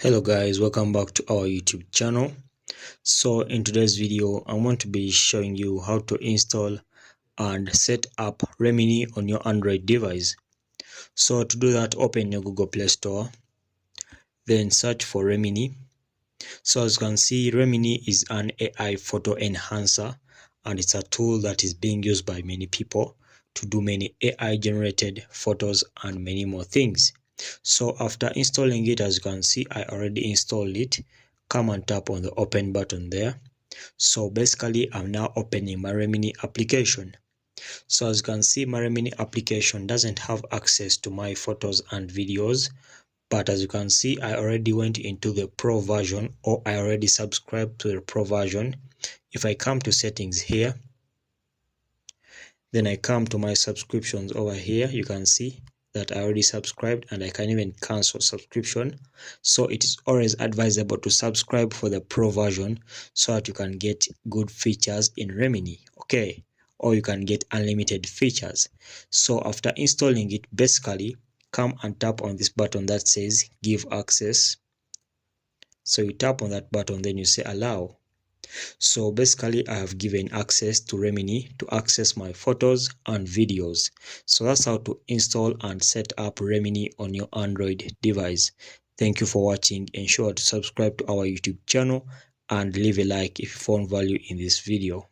Hello guys, welcome back to our YouTube channel. So in today's video I'm going to be showing you how to install and set up Remini on your Android device. So to do that, open your Google Play Store, then search for Remini. So as you can see, Remini is an AI photo enhancer, and it's a tool that is being used by many people to do many AI generated photos and many more things. So after installing it, as you can see, I already installed it. Come and tap on the open button there. So basically I'm now opening my Remini application. So as you can see, my Remini application doesn't have access to my photos and videos, but as you can see, I already went into the pro version, or I already subscribed to the pro version. If I come to settings here, then I come to my subscriptions over here, you can see that I already subscribed, and I can even cancel subscription. So it is always advisable to subscribe for the pro version so that you can get good features in Remini, okay, or you can get unlimited features. So after installing it, basically come and tap on this button that says give access. So you tap on that button, then you say allow. So basically I have given access to Remini to access my photos and videos. So that's how to install and set up Remini on your Android device. Thank you for watching. Ensure to subscribe to our YouTube channel and leave a like if you found value in this video.